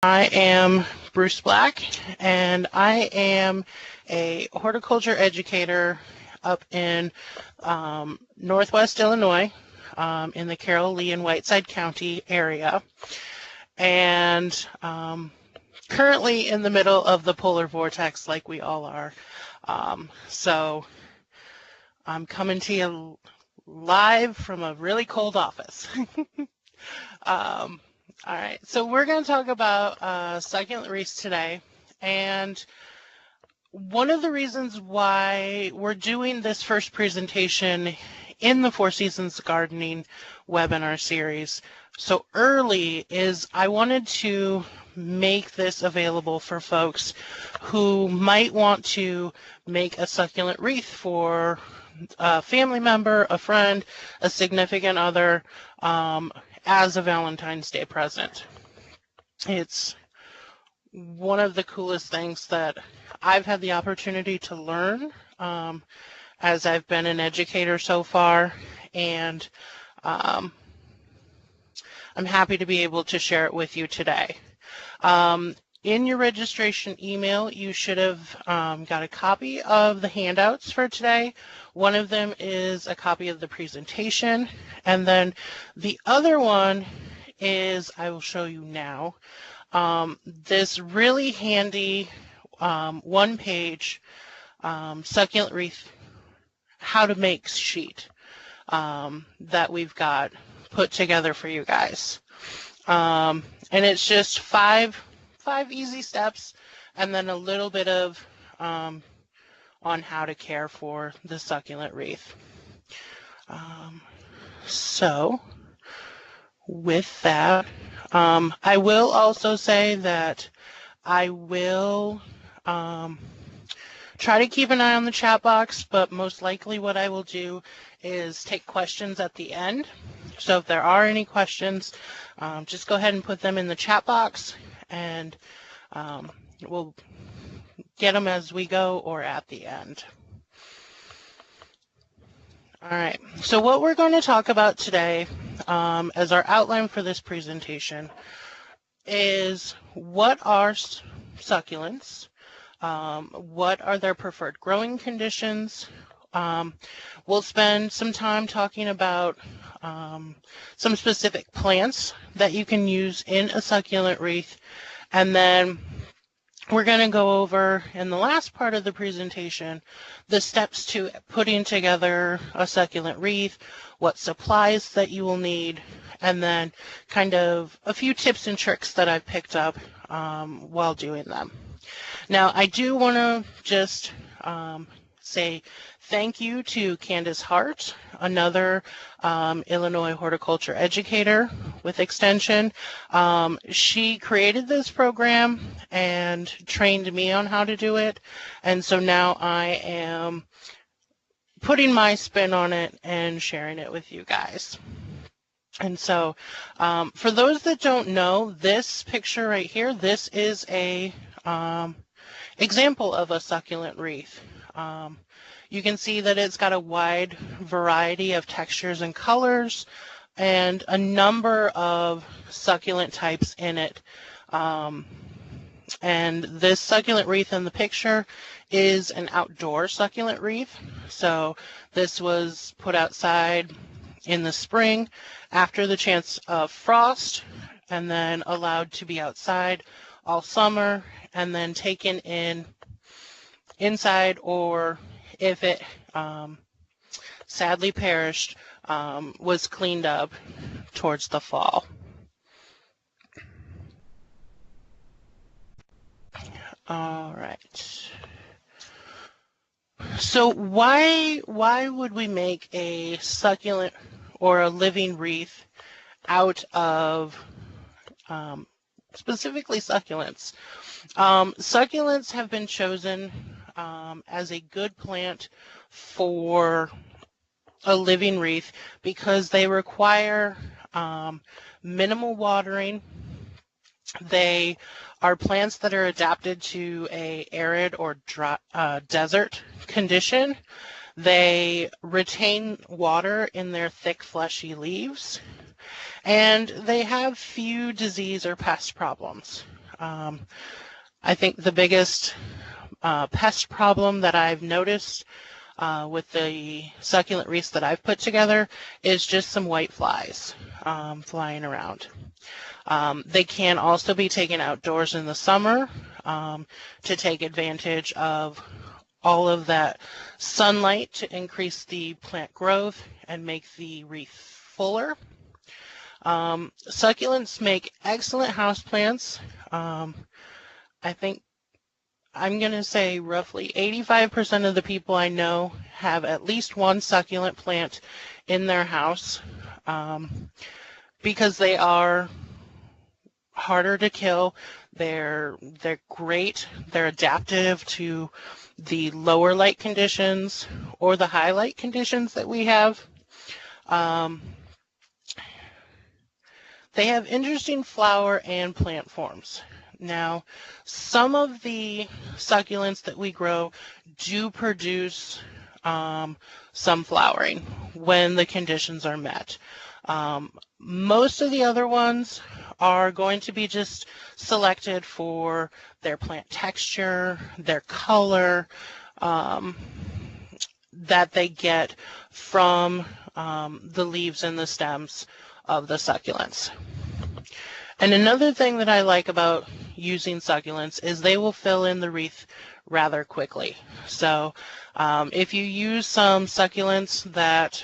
I am Bruce Black, and I am a horticulture educator up in Northwest Illinois, in the Carroll, Lee, and Whiteside County area, and currently in the middle of the polar vortex like we all are. So I'm coming to you live from a really cold office. All right, so we're going to talk about succulent wreaths today, and one of the reasons why we're doing this first presentation in the Four Seasons Gardening webinar series so early is I wanted to make this available for folks who might want to make a succulent wreath for a family member, a friend, a significant other, as a Valentine's Day present. It's one of the coolest things that I've had the opportunity to learn as I've been an educator so far, and I'm happy to be able to share it with you today. In your registration email, you should have got a copy of the handouts for today. One of them is a copy of the presentation, and then the other one is, I will show you now, this really handy one-page succulent wreath how to make sheet that we've got put together for you guys. And it's just five easy steps, and then a little bit of on how to care for the succulent wreath. So with that, I will also say that I will try to keep an eye on the chat box, but most likely what I will do is take questions at the end. So if there are any questions, just go ahead and put them in the chat box, and we'll get them as we go or at the end. All right, so what we're going to talk about today as our outline for this presentation is what are succulents, what are their preferred growing conditions. We'll spend some time talking about some specific plants that you can use in a succulent wreath, and then we're going to go over in the last part of the presentation the steps to putting together a succulent wreath, what supplies that you will need, and then kind of a few tips and tricks that I've picked up while doing them. Now, I do want to just say thank you to Candace Hart, another Illinois horticulture educator with Extension. She created this program and trained me on how to do it, and so now I am putting my spin on it and sharing it with you guys. And so for those that don't know, this picture right here, this is a example of a succulent wreath. You can see that it's got a wide variety of textures and colors and a number of succulent types in it. And this succulent wreath in the picture is an outdoor succulent wreath. So this was put outside in the spring after the chance of frost, and then allowed to be outside all summer, and then taken inside, or if it sadly perished, was cleaned up towards the fall. All right. So why would we make a succulent or a living wreath out of specifically succulents? Succulents have been chosen as a good plant for a living wreath because they require minimal watering. They are plants that are adapted to an arid or dry, desert condition. They retain water in their thick, fleshy leaves, and they have few disease or pest problems. I think the biggest pest problem that I've noticed with the succulent wreaths that I've put together is just some white flies flying around. They can also be taken outdoors in the summer to take advantage of all of that sunlight to increase the plant growth and make the wreath fuller. Succulents make excellent houseplants. I think I'm going to say roughly 85% of the people I know have at least one succulent plant in their house because they are harder to kill. They're great. They're adaptive to the lower light conditions or the high light conditions that we have. They have interesting flower and plant forms. Now, some of the succulents that we grow do produce some flowering when the conditions are met. Most of the other ones are going to be just selected for their plant texture, their color, that they get from the leaves and the stems of the succulents. And another thing that I like about using succulents is they will fill in the wreath rather quickly. So if you use some succulents that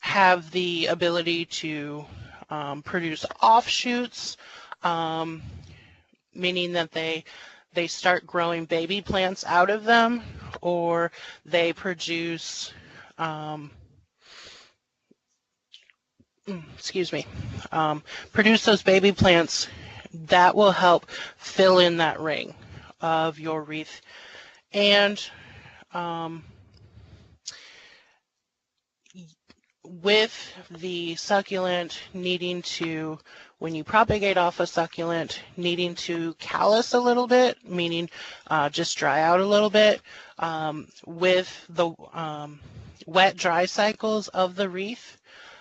have the ability to produce offshoots, meaning that they start growing baby plants out of them, or they produce produce those baby plants, that will help fill in that ring of your wreath. And with the succulent needing to, when you propagate off a succulent, needing to callus a little bit, meaning just dry out a little bit, with the wet dry cycles of the wreath,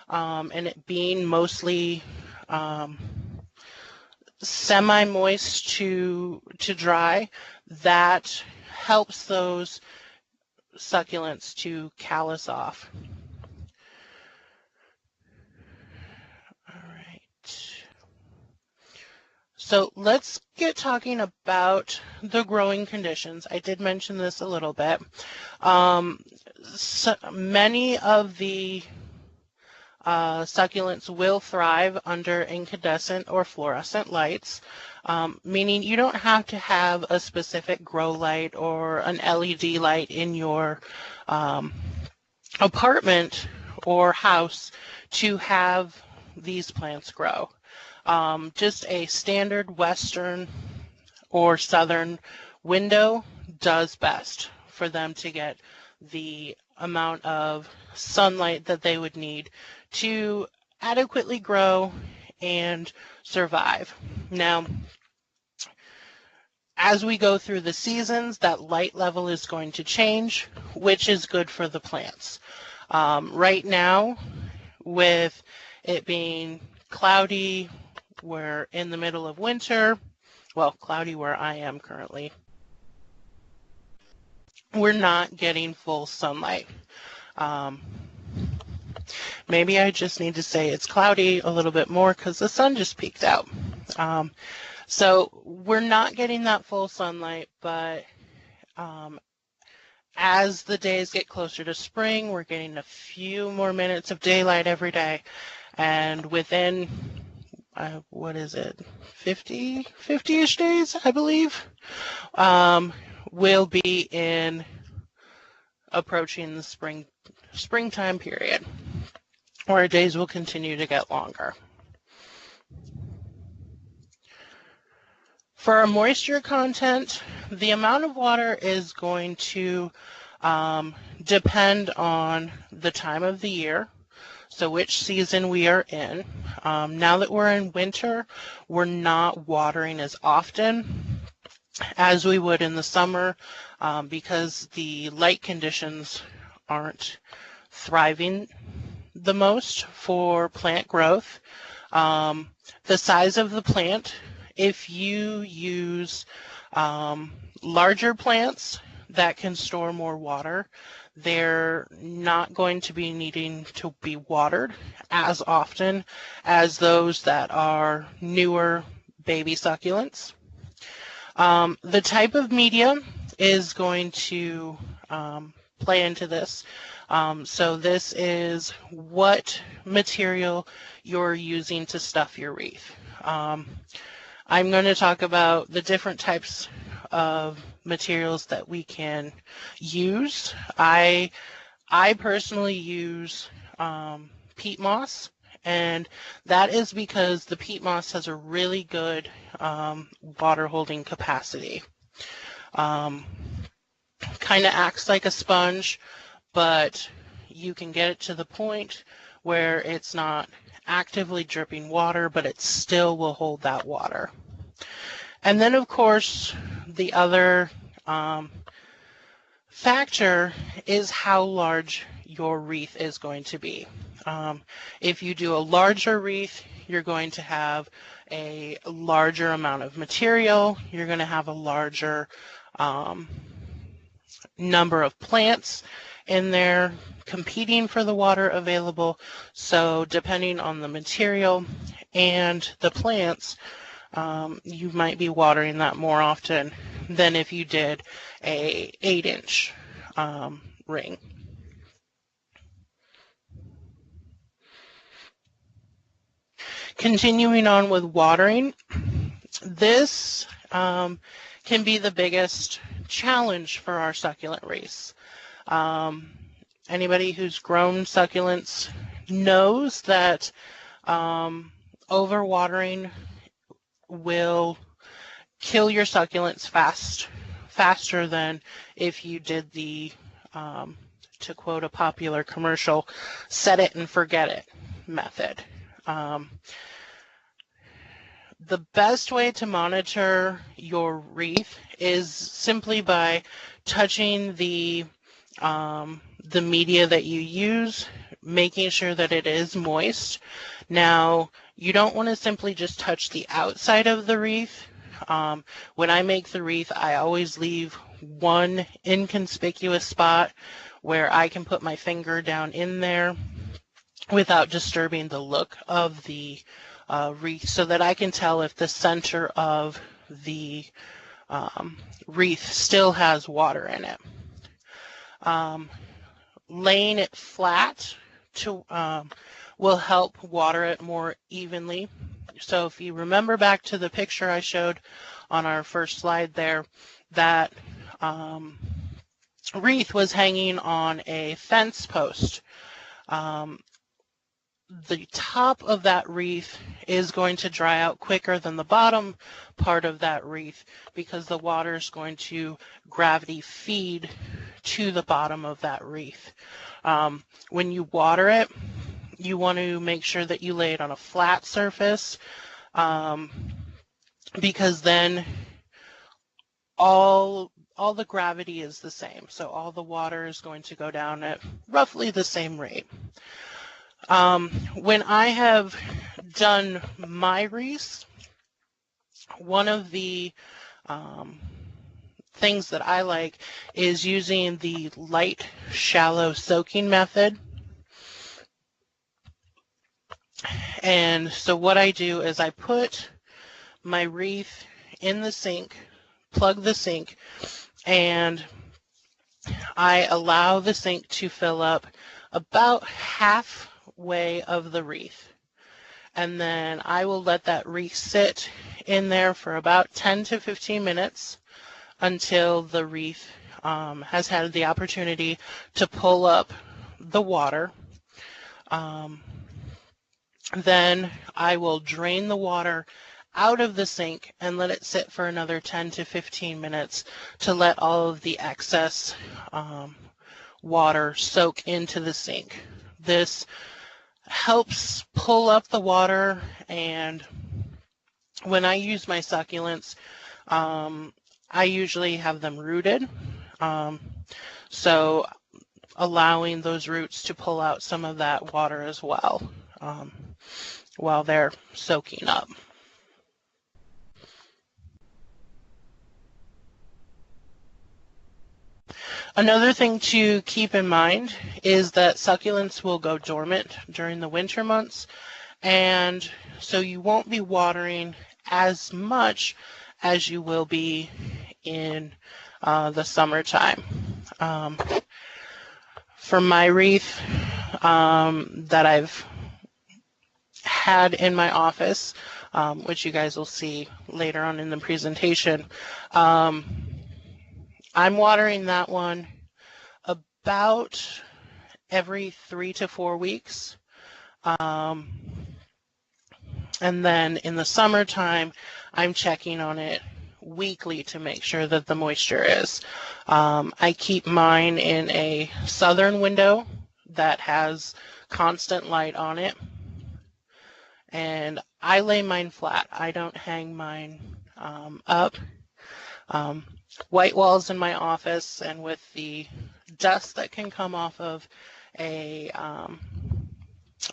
and it being mostly semi-moist to dry, that helps those succulents to callus off. All right. So let's get talking about the growing conditions. I did mention this a little bit. So many of the succulents will thrive under incandescent or fluorescent lights, meaning you don't have to have a specific grow light or an LED light in your apartment or house to have these plants grow. Just a standard western or southern window does best for them to get the amount of sunlight that they would need to adequately grow and survive. Now, as we go through the seasons, that light level is going to change, which is good for the plants. Right now, with it being cloudy, we're in the middle of winter. Well, cloudy where I am currently. We're not getting full sunlight. Maybe I just need to say it's cloudy a little bit more because the sun just peeked out. So we're not getting that full sunlight, but as the days get closer to spring, we're getting a few more minutes of daylight every day. And within, what is it, 50-ish days, I believe, we'll be in approaching the springtime period, where days will continue to get longer. For our moisture content, the amount of water is going to depend on the time of the year, so which season we are in. Now that we're in winter, we're not watering as often as we would in the summer because the light conditions aren't thriving the most for plant growth. The size of the plant, if you use larger plants that can store more water, they're not going to be needing to be watered as often as those that are newer baby succulents. The type of media is going to play into this. So this is what material you're using to stuff your wreath. I'm going to talk about the different types of materials that we can use. I personally use peat moss, and that is because the peat moss has a really good water holding capacity. Kind of acts like a sponge, but you can get it to the point where it's not actively dripping water, but it still will hold that water. And then, of course, the other factor is how large your wreath is going to be. If you do a larger wreath, you're going to have a larger amount of material. You're going to have a larger number of plants in there competing for the water available. So depending on the material and the plants, you might be watering that more often than if you did a 8-inch ring. Continuing on with watering, this can be the biggest challenge for our succulent wreaths. Anybody who's grown succulents knows that overwatering will kill your succulents faster than if you did the, to quote a popular commercial, set it and forget it method. The best way to monitor your wreath is simply by touching the media that you use, making sure that it is moist. Now, you don't want to simply just touch the outside of the wreath. When I make the wreath, I always leave one inconspicuous spot where I can put my finger down in there without disturbing the look of the wreath, so that I can tell if the center of the wreath still has water in it. Laying it flat will help water it more evenly. So if you remember back to the picture I showed on our first slide there, that wreath was hanging on a fence post. The top of that wreath is going to dry out quicker than the bottom part of that wreath because the water is going to gravity feed to the bottom of that wreath. When you water it, you want to make sure that you lay it on a flat surface, because then all the gravity is the same. So all the water is going to go down at roughly the same rate. When I have done my wreaths, one of the things that I like is using the light, shallow soaking method. And so what I do is I put my wreath in the sink, plug the sink, and I allow the sink to fill up about halfway of the wreath. And then I will let that wreath sit in there for about 10 to 15 minutes until the wreath has had the opportunity to pull up the water. Then I will drain the water out of the sink and let it sit for another 10 to 15 minutes to let all of the excess water soak into the sink. This helps pull up the water, and when I use my succulents, I usually have them rooted, so allowing those roots to pull out some of that water as well. while they're soaking up. Another thing to keep in mind is that succulents will go dormant during the winter months, and so you won't be watering as much as you will be in the summertime. For my wreath that I've had in my office, which you guys will see later on in the presentation, I'm watering that one about every 3 to 4 weeks. And then in the summertime, I'm checking on it weekly to make sure that the moisture is. I keep mine in a southern window that has constant light on it. And I lay mine flat. I don't hang mine up. White walls in my office, and with the dust that can come off of a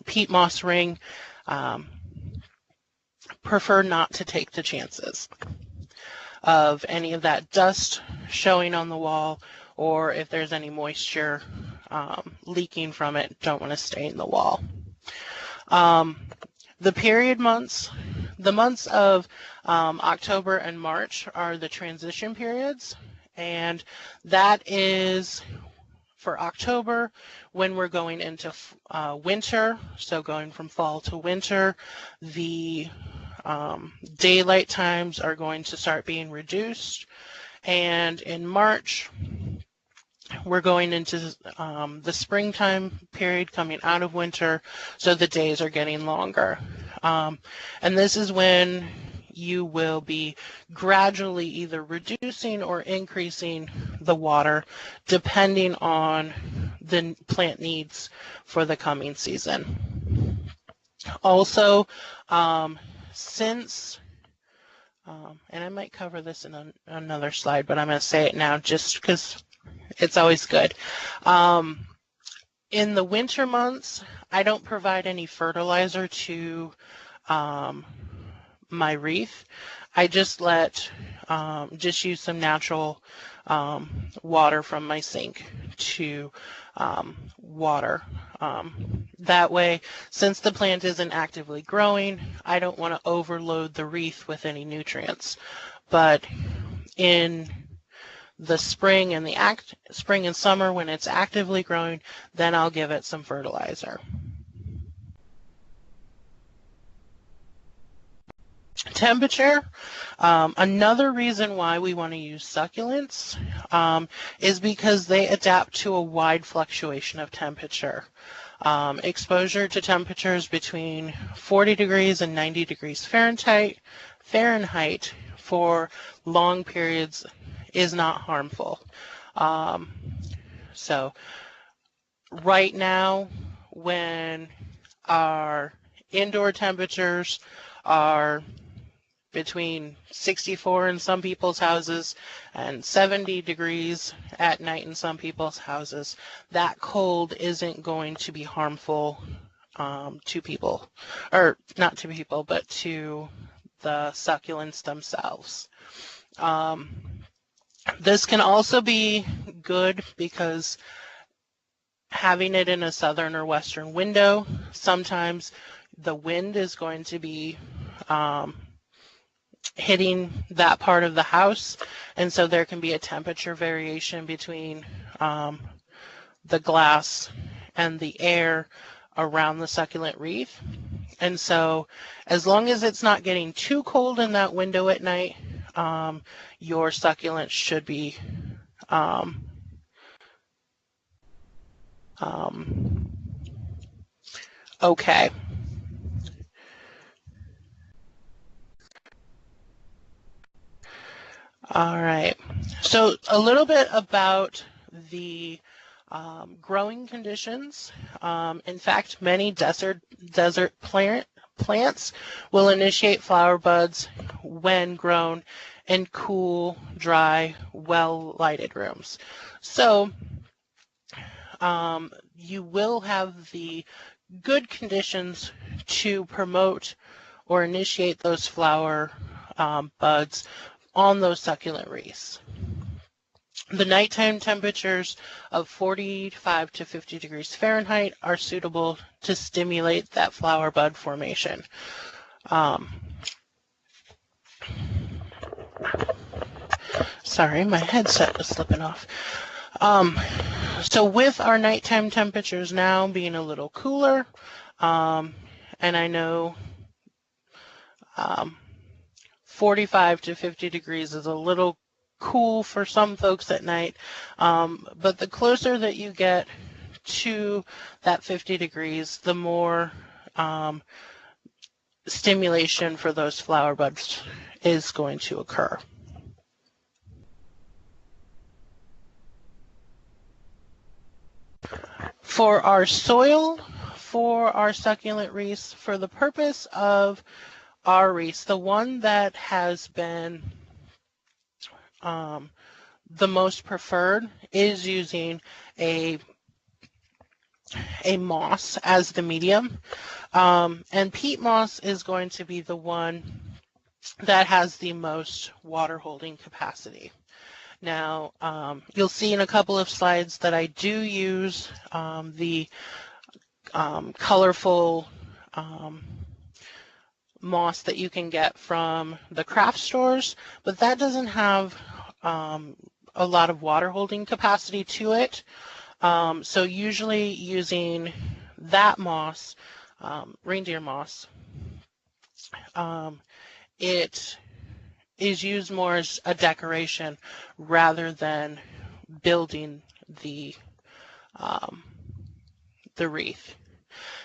peat moss ring, prefer not to take the chances of any of that dust showing on the wall, or if there's any moisture leaking from it, don't want to stain the wall. The period months, the months of October and March are the transition periods, and that is for October when we're going into winter, so going from fall to winter. The daylight times are going to start being reduced, and in March we're going into the springtime period coming out of winter, so the days are getting longer. And this is when you will be gradually either reducing or increasing the water depending on the plant needs for the coming season. Also, since and I might cover this in another slide, but I'm going to say it now just because it's always good. In the winter months, I don't provide any fertilizer to my wreath. I just just use some natural water from my sink to water. That way, since the plant isn't actively growing, I don't want to overload the wreath with any nutrients. But in the spring and spring and summer, when it's actively growing, then I'll give it some fertilizer. Temperature. Another reason why we want to use succulents is because they adapt to a wide fluctuation of temperature. Exposure to temperatures between 40 degrees and 90 degrees Fahrenheit for long periods is not harmful. So right now, when our indoor temperatures are between 64 in some people's houses and 70 degrees at night in some people's houses, that cold isn't going to be harmful to people, or not to people, but to the succulents themselves. This can also be good because having it in a southern or western window, sometimes the wind is going to be hitting that part of the house, and so there can be a temperature variation between the glass and the air around the succulent wreath. And so as long as it's not getting too cold in that window at night, your succulents should be okay. All right, so a little bit about the growing conditions. In fact, many desert plants will initiate flower buds when grown in cool, dry, well-lighted rooms. So you will have the good conditions to promote or initiate those flower buds on those succulent wreaths. The nighttime temperatures of 45 to 50 degrees Fahrenheit are suitable to stimulate that flower bud formation. Sorry, my headset was slipping off. So with our nighttime temperatures now being a little cooler, and I know 45 to 50 degrees is a little cool for some folks at night, but the closer that you get to that 50 degrees, the more stimulation for those flower buds is going to occur. For our soil, for our succulent wreaths, for the purpose of our wreaths, the one that has been the most preferred is using a moss as the medium. And peat moss is going to be the one that has the most water holding capacity. Now, you'll see in a couple of slides that I do use the colorful moss that you can get from the craft stores, but that doesn't have a lot of water holding capacity to it. So usually using that moss, reindeer moss, it is used more as a decoration rather than building the wreath.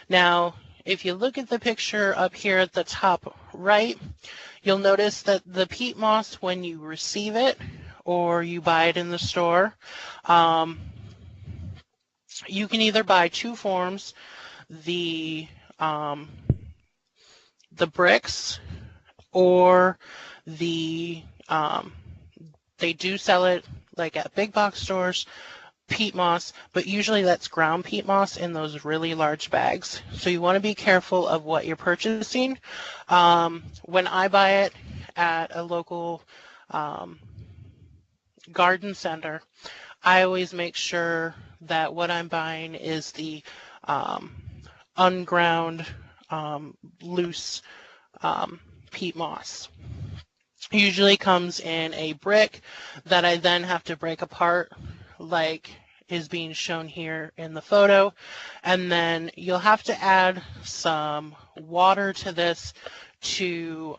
Now, if you look at the picture up here at the top right, you'll notice that the peat moss, when you receive it or you buy it in the store, you can either buy two forms, the bricks, or they do sell it like at big box stores, peat moss, but usually that's ground peat moss in those really large bags. So you want to be careful of what you're purchasing. When I buy it at a local garden center, I always make sure that what I'm buying is the unground, loose peat moss. Usually comes in a brick that I then have to break apart, like is being shown here in the photo, and then you'll have to add some water to this to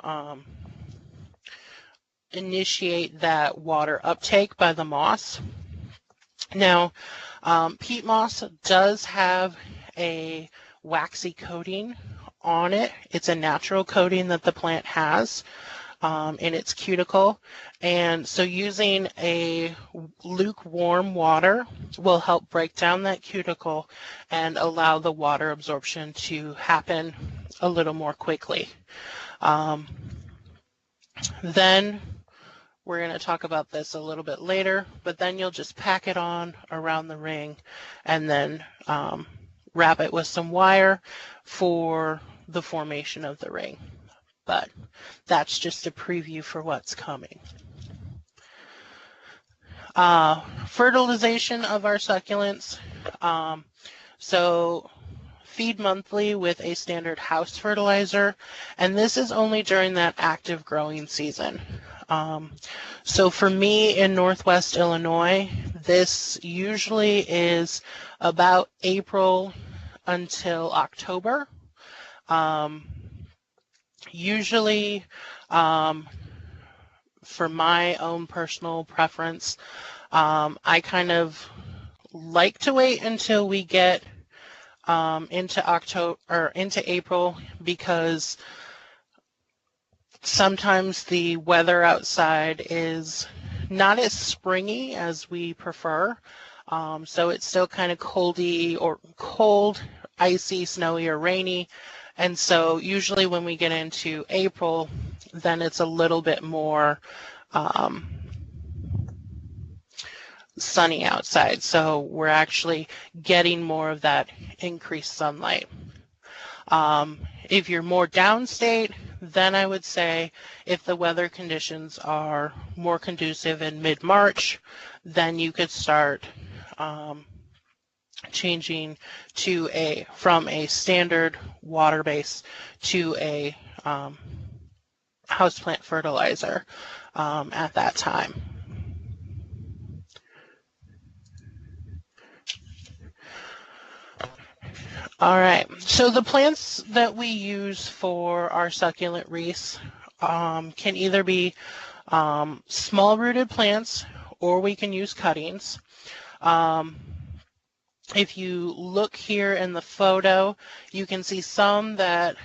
initiate that water uptake by the moss. Now, peat moss does have a waxy coating on it. It's a natural coating that the plant has in its cuticle, and so using a lukewarm water will help break down that cuticle and allow the water absorption to happen a little more quickly. Then we're going to talk about this a little bit later, but then you'll just pack it on around the ring and then wrap it with some wire for the formation of the ring. But that's just a preview for what's coming. Fertilization of our succulents. So feed monthly with a standard house fertilizer, and this is only during that active growing season. So for me in Northwest Illinois, this usually is about April until October. Usually, for my own personal preference, I kind of like to wait until we get into October or into April, because sometimes the weather outside is not as springy as we prefer. So it's still kind of cold, icy, snowy, or rainy. And so usually when we get into April, then it's a little bit more sunny outside. So we're actually getting more of that increased sunlight. If you're more downstate, then I would say if the weather conditions are more conducive in mid-March, then you could start changing from a standard water base to a houseplant fertilizer at that time. All right, so the plants that we use for our succulent wreaths can either be small rooted plants, or we can use cuttings. If you look here in the photo, you can see some that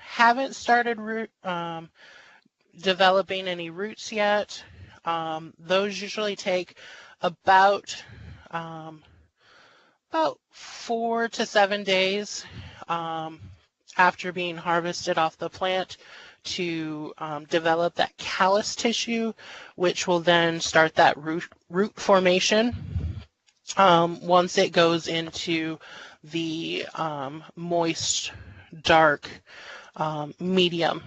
haven't started developing any roots yet. Those usually take about 4 to 7 days after being harvested off the plant to develop that callus tissue, which will then start that root formation. Once it goes into the moist, dark medium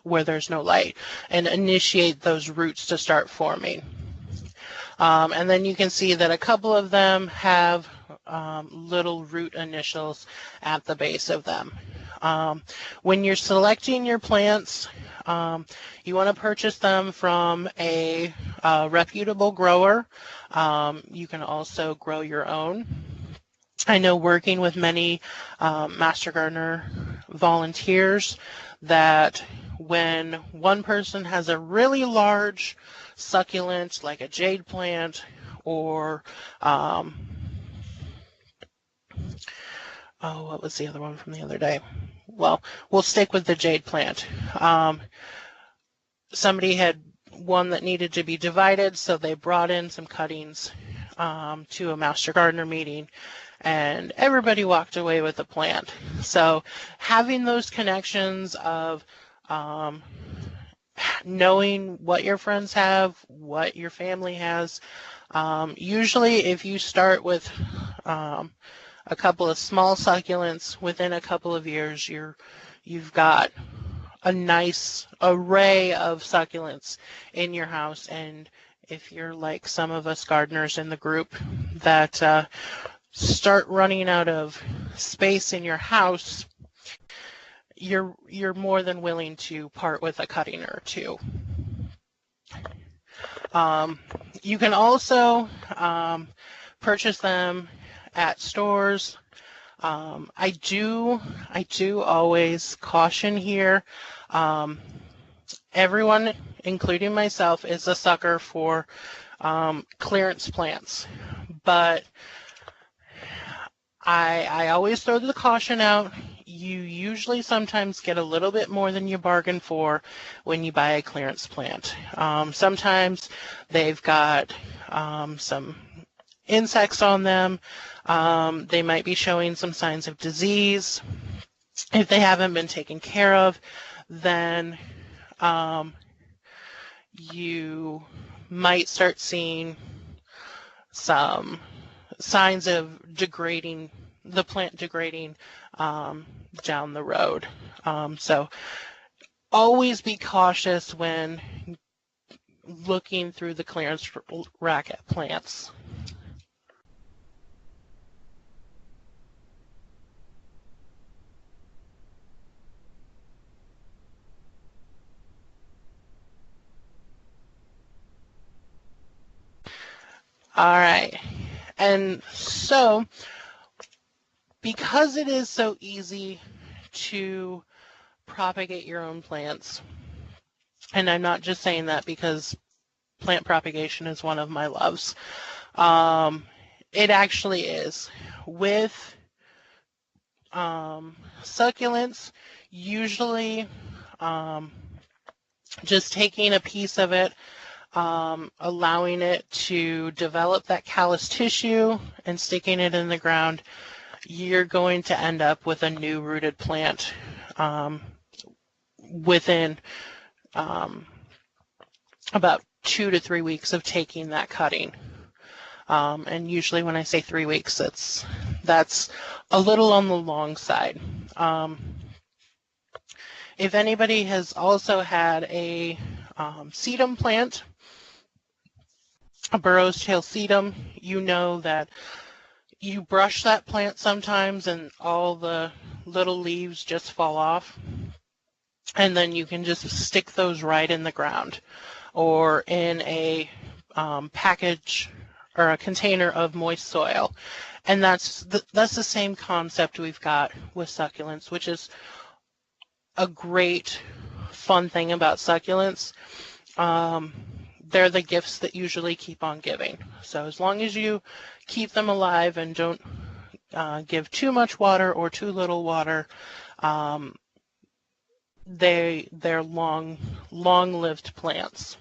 where there's no light, and initiate those roots to start forming. And then you can see that a couple of them have little root initials at the base of them. When you're selecting your plants, you want to purchase them from a reputable grower. You can also grow your own. I know, working with many Master Gardener volunteers, that when one person has a really large succulent, like a jade plant, or what was the other one from the other day? Well, we'll stick with the jade plant. Somebody had one that needed to be divided, so they brought in some cuttings to a Master Gardener meeting, and everybody walked away with a plant. So having those connections of knowing what your friends have, what your family has. Usually if you start with a couple of small succulents, within a couple of years you've got a nice array of succulents in your house. And if you're like some of us gardeners in the group that start running out of space in your house, you're more than willing to part with a cutting or two. You can also purchase them at stores. I do always caution here. Everyone, including myself, is a sucker for clearance plants, but I always throw the caution out. You usually sometimes get a little bit more than you bargain for when you buy a clearance plant. Sometimes they've got some insects on them. They might be showing some signs of disease. If they haven't been taken care of, then you might start seeing some signs of the plant degrading down the road. So always be cautious when looking through the clearance rack at plants. All right, and so because it is so easy to propagate your own plants, and I'm not just saying that because plant propagation is one of my loves, it actually is. With succulents, usually just taking a piece of it, allowing it to develop that callus tissue and sticking it in the ground, you're going to end up with a new rooted plant within about 2 to 3 weeks of taking that cutting. And usually when I say 3 weeks, that's a little on the long side. If anybody has also had a sedum plant, a burro's tail sedum, you know that you brush that plant sometimes and all the little leaves just fall off, and then you can just stick those right in the ground or in a package or a container of moist soil. And that's the same concept we've got with succulents, which is a great fun thing about succulents. They're the gifts that usually keep on giving. So as long as you keep them alive and don't give too much water or too little water, they're long-lived plants.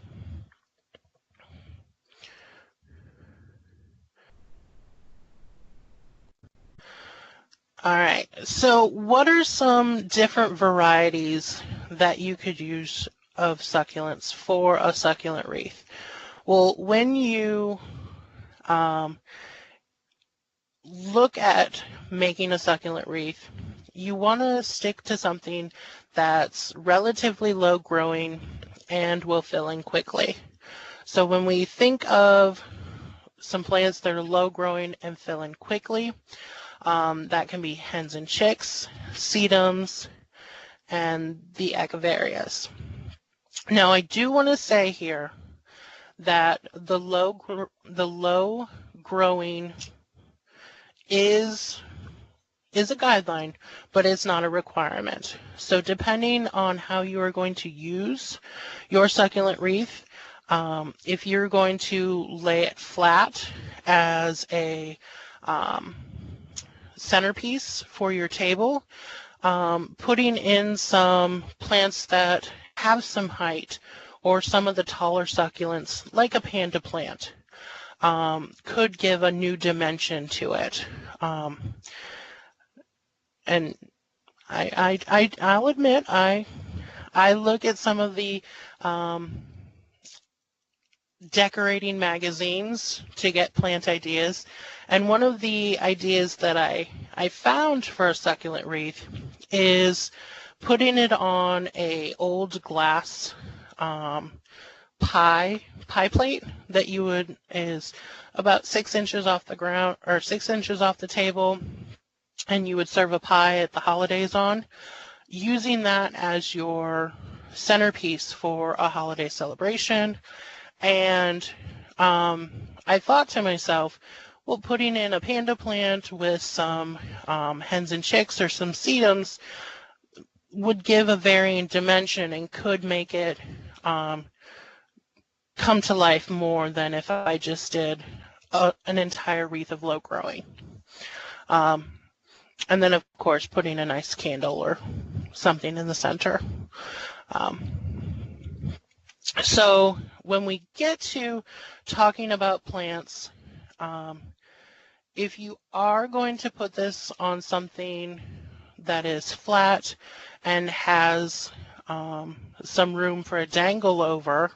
All right, so what are some different varieties that you could use of succulents for a succulent wreath? Well, when you look at making a succulent wreath, you want to stick to something that's relatively low growing and will fill in quickly. So when we think of some plants that are low growing and fill in quickly, that can be hens and chicks, sedums, and the echeverias. Now, I do want to say here that the low growing is a guideline, but it's not a requirement. So depending on how you are going to use your succulent wreath, if you're going to lay it flat as a centerpiece for your table, putting in some plants that have some height or some of the taller succulents like a panda plant could give a new dimension to it. And I'll admit I look at some of the decorating magazines to get plant ideas, and one of the ideas that I found for a succulent wreath is putting it on a old glass pie plate that is about 6 inches off the ground or 6 inches off the table, and you would serve a pie at the holidays on, using that as your centerpiece for a holiday celebration. And I thought to myself, well, putting in a panda plant with some hens and chicks or some sedums would give a varying dimension and could make it come to life more than if I just did an entire wreath of low growing. And then, of course, putting a nice candle or something in the center. So when we get to talking about plants, if you are going to put this on something that is flat and has some room for a dangle over,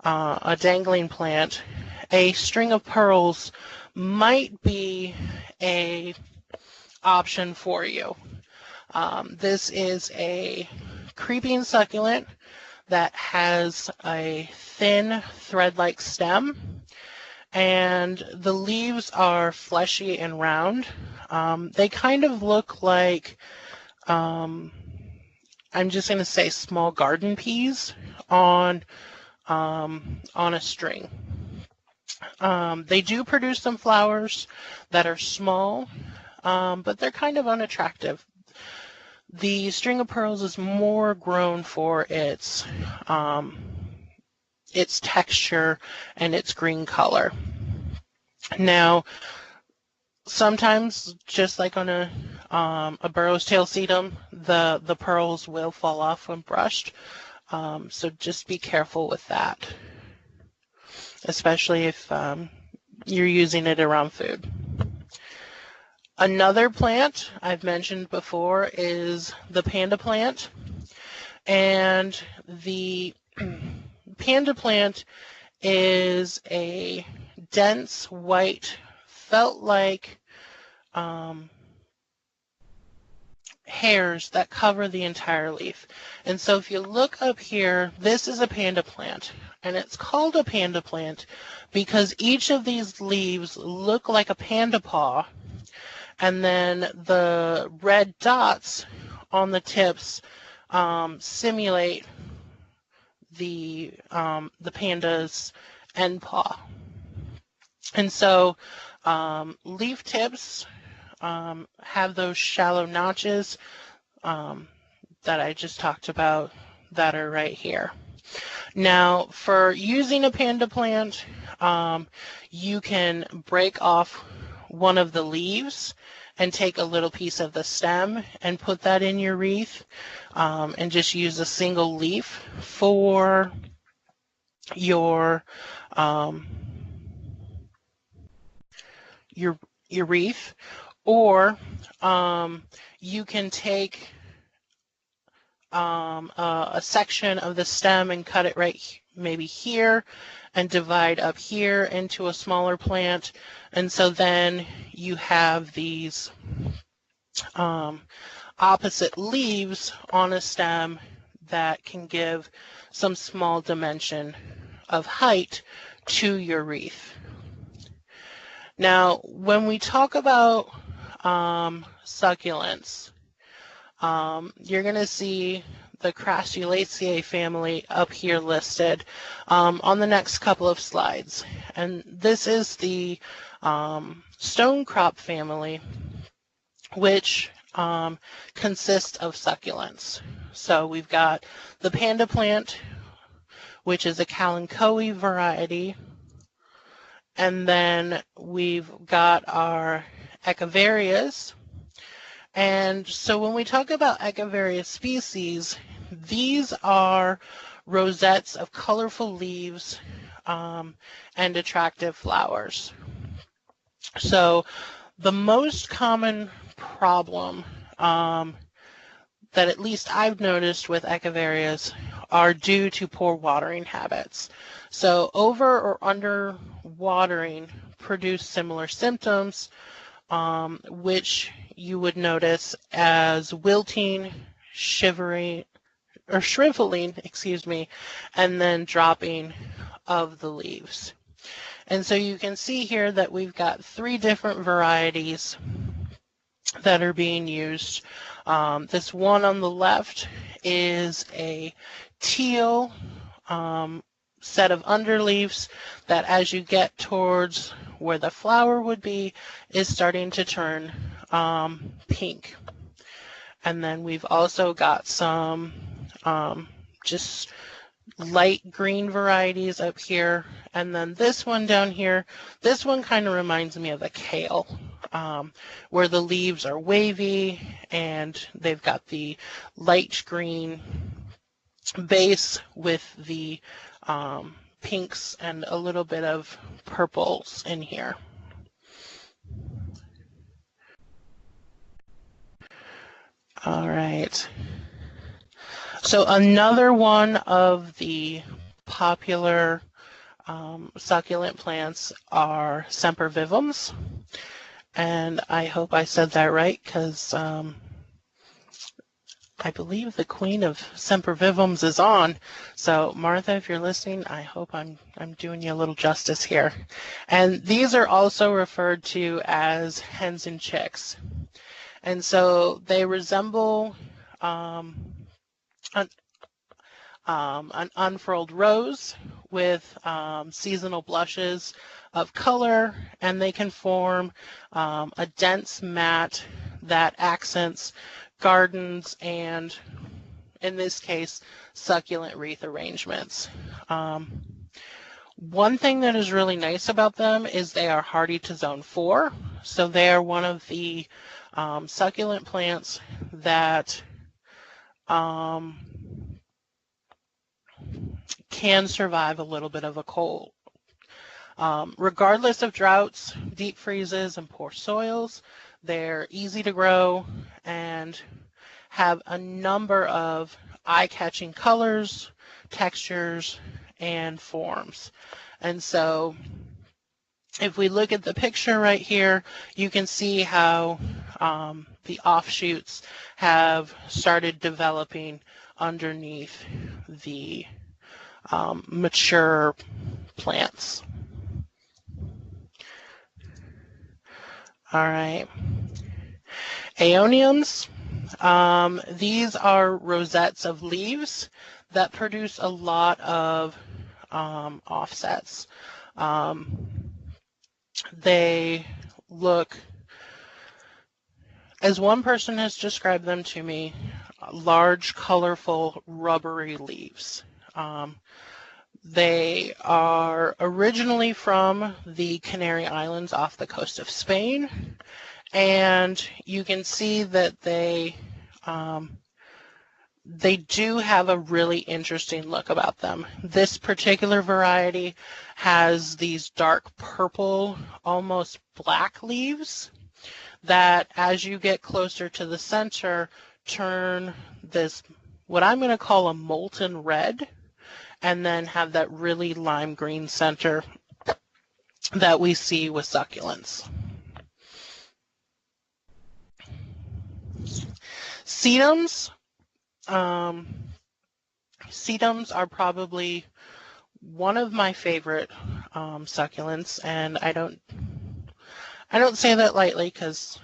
a dangling plant, a string of pearls might be a option for you. This is a creeping succulent that has a thin thread-like stem, and the leaves are fleshy and round. They kind of look like, I'm just going to say, small garden peas on a string. They do produce some flowers that are small, but they're kind of unattractive. The string of pearls is more grown for its texture and its green color. Now, sometimes, just like on a burro's tail sedum, the pearls will fall off when brushed. So just be careful with that, especially if you're using it around food. Another plant I've mentioned before is the panda plant, and the panda plant is a dense white felt-like hairs that cover the entire leaf. And so if you look up here, this is a panda plant, and it's called a panda plant because each of these leaves look like a panda paw, and then the red dots on the tips simulate the panda's end paw. And so leaf tips have those shallow notches that I just talked about that are right here. Now, for using a panda plant, you can break off one of the leaves and take a little piece of the stem and put that in your wreath, and just use a single leaf for your wreath. Or you can take a section of the stem and cut it right maybe here and divide up here into a smaller plant. And so then you have these opposite leaves on a stem that can give some small dimension of height to your wreath. Now, when we talk about succulents, you're going to see the Crassulaceae family up here listed on the next couple of slides. And this is the stonecrop family, which consists of succulents. So we've got the panda plant, which is a Kalanchoe variety. And then we've got our echiverias. And so when we talk about echeveria species, these are rosettes of colorful leaves and attractive flowers. So the most common problem that at least I've noticed with echiverias are due to poor watering habits. So over or under watering produce similar symptoms, which you would notice as wilting, shriveling, and then dropping of the leaves. And so you can see here that we've got 3 different varieties that are being used. This one on the left is a teal set of underleaves that, as you get towards where the flower would be, is starting to turn pink. And then we've also got some just light green varieties up here. And then this one down here, this one kind of reminds me of a kale, where the leaves are wavy and they've got the light green base with the pinks and a little bit of purples in here. All right. So another one of the popular succulent plants are sempervivums. And I hope I said that right, because I believe the queen of sempervivums is on. So Martha, if you're listening, I hope I'm doing you a little justice here. And these are also referred to as hens and chicks. And so they resemble an unfurled rose with seasonal blushes of color, and they can form a dense mat that accents gardens and, in this case, succulent wreath arrangements. One thing that is really nice about them is they are hardy to zone 4, so they are one of the succulent plants that can survive a little bit of a cold. Regardless of droughts, deep freezes, and poor soils, they're easy to grow and have a number of eye-catching colors, textures, and forms. And so If we look at the picture right here, you can see how the offshoots have started developing underneath the mature plants. All right. Aeoniums. These are rosettes of leaves that produce a lot of offsets. They look, as one person has described them to me, large, colorful, rubbery leaves. They are originally from the Canary Islands off the coast of Spain, and you can see that they do have a really interesting look about them. This particular variety has these dark purple, almost black leaves that, as you get closer to the center, turn this, what I'm going to call a molten red, and then have that really lime green center that we see with succulents. Sedums. Sedums are probably one of my favorite succulents, and I don't say that lightly, because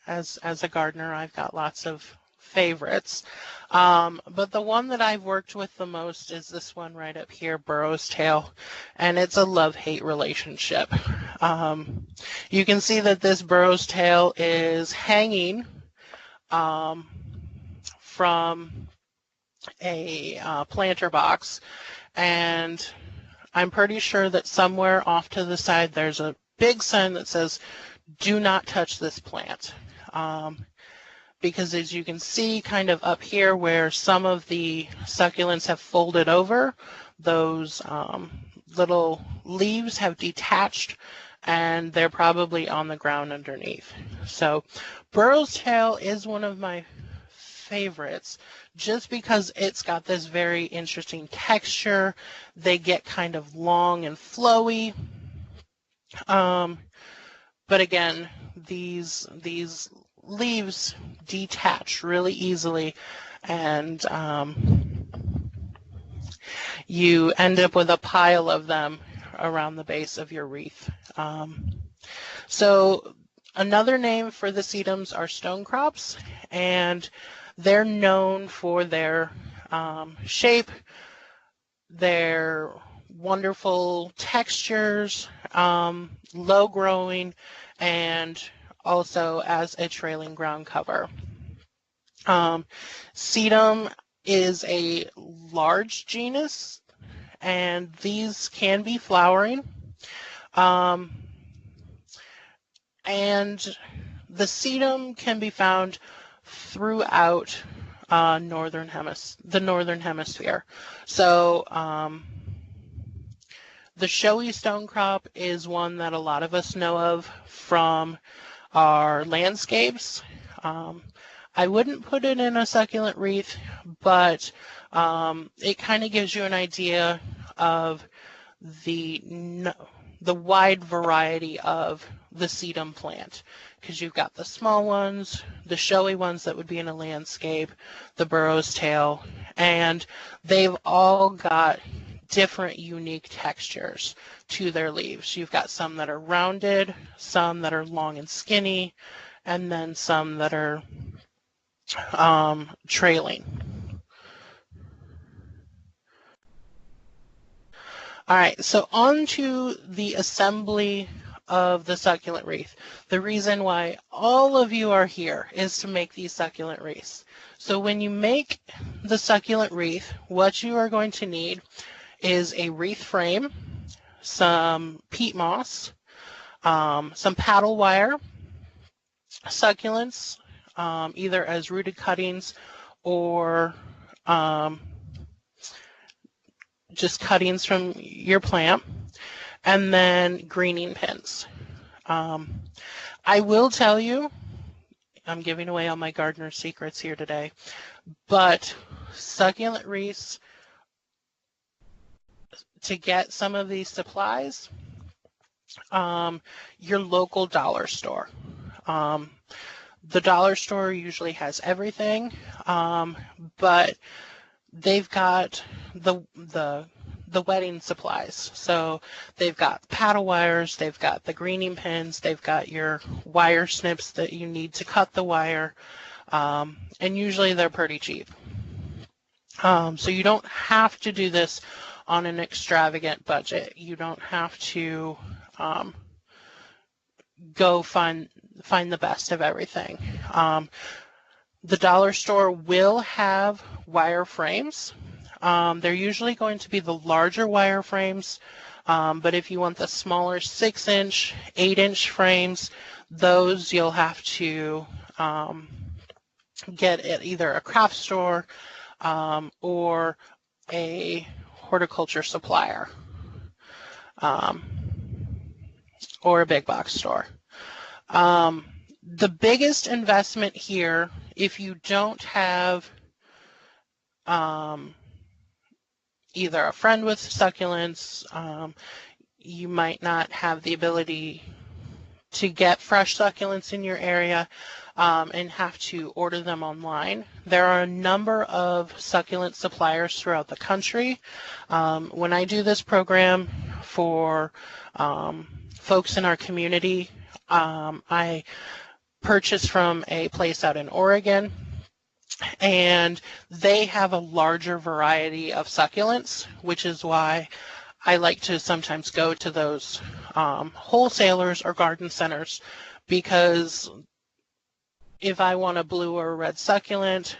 as a gardener I've got lots of favorites. But the one that I've worked with the most is this one right up here, Burro's Tail, and it's a love-hate relationship. You can see that this Burro's Tail is hanging from a planter box, and I'm pretty sure that somewhere off to the side there's a big sign that says, "Do not touch this plant." Because as you can see kind of up here where some of the succulents have folded over, those little leaves have detached and they're probably on the ground underneath. So Burro's Tail is one of my favorites just because it's got this very interesting texture. They get kind of long and flowy. But again, these leaves detach really easily, and you end up with a pile of them around the base of your wreath. So another name for the sedums are stone crops, and they're known for their shape, their wonderful textures, low growing, and also as a trailing ground cover. Sedum is a large genus, and these can be flowering. And the sedum can be found throughout the northern hemisphere. So the showy stone crop is one that a lot of us know of from our landscapes. I wouldn't put it in a succulent wreath, but it kind of gives you an idea of the wide variety of the sedum plant, because you've got the small ones, the showy ones that would be in a landscape, the Burro's Tail, and they've all got different unique textures to their leaves. You've got some that are rounded, some that are long and skinny, and then some that are trailing. All right, so on to the assembly of the succulent wreath. The reason why all of you are here is to make these succulent wreaths. So when you make the succulent wreath, what you are going to need is a wreath frame, some peat moss, some paddle wire, succulents, either as rooted cuttings or just cuttings from your plant, and then greening pins. I will tell you, I'm giving away all my gardener secrets here today, but succulent wreaths, to get some of these supplies, your local dollar store. The dollar store usually has everything, but they've got the wedding supplies. So they've got paddle wires, they've got the greening pins, they've got your wire snips that you need to cut the wire, and usually they're pretty cheap. So you don't have to do this on an extravagant budget. You don't have to go find the best of everything. The dollar store will have wire frames. They're usually going to be the larger wire frames, but if you want the smaller 6-inch, 8-inch frames, those you'll have to get at either a craft store or a horticulture supplier or a big box store. The biggest investment here, if you don't have either a friend with succulents, you might not have the ability to get fresh succulents in your area and have to order them online. There are a number of succulent suppliers throughout the country. When I do this program for folks in our community, I purchase from a place out in Oregon, and they have a larger variety of succulents, which is why I like to sometimes go to those wholesalers or garden centers, because if I want a blue or a red succulent,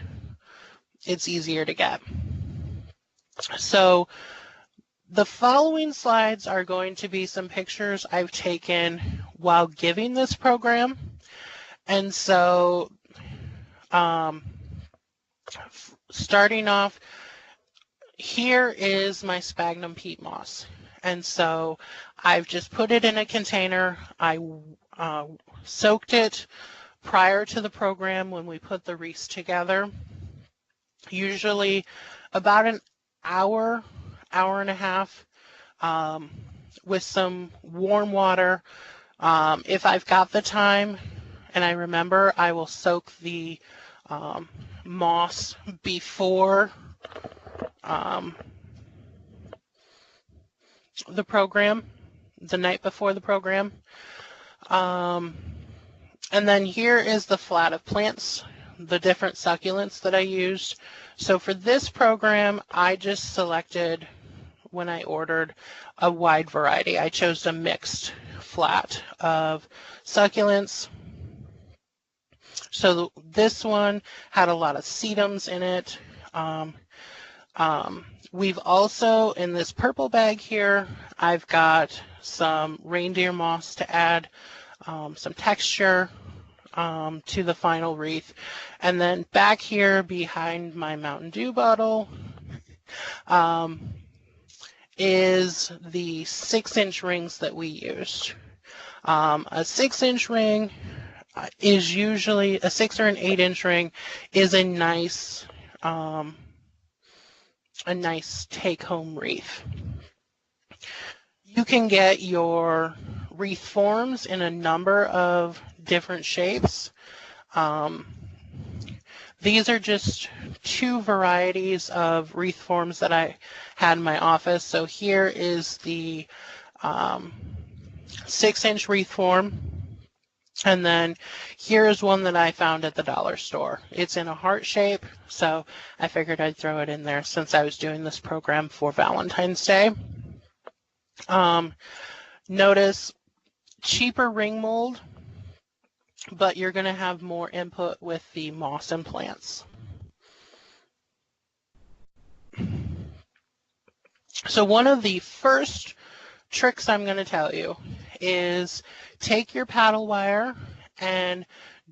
it's easier to get. So the following slides are going to be some pictures I've taken while giving this program. And so starting off, here is my sphagnum peat moss. And so I've just put it in a container. I soaked it prior to the program when we put the wreaths together, usually about an hour, hour and a half, with some warm water. If I've got the time and I remember, I will soak the moss before the program, the night before the program. And then here is the flat of plants, the different succulents that I used. So for this program, I just selected, when I ordered, a wide variety. I chose a mixed flat of succulents. So this one had a lot of sedums in it. We've also, in this purple bag here, I've got some reindeer moss to add some texture to the final wreath. And then back here behind my Mountain Dew bottle is the 6-inch rings that we used. A 6-inch ring is usually, a 6 or an 8-inch ring is a nice take-home wreath. You can get your wreath forms in a number of different shapes. These are just 2 varieties of wreath forms that I had in my office. So here is the 6-inch wreath form, and then here is one that I found at the dollar store. It's in a heart shape, so I figured I'd throw it in there since I was doing this program for Valentine's Day. Notice cheaper ring mold, but you're going to have more input with the moss and plants. So one of the first tricks I'm going to tell you is take your paddle wire and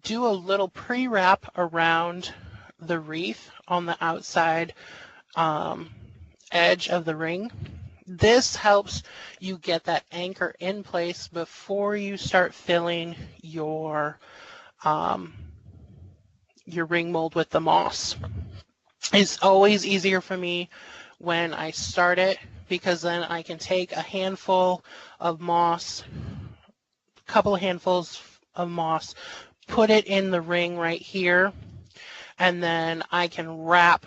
do a little pre-wrap around the wreath on the outside edge of the ring. This helps you get that anchor in place before you start filling your ring mold with the moss. It's always easier for me when I start it, because then I can take a handful of moss couple of handfuls of moss, put it in the ring right here, and then I can wrap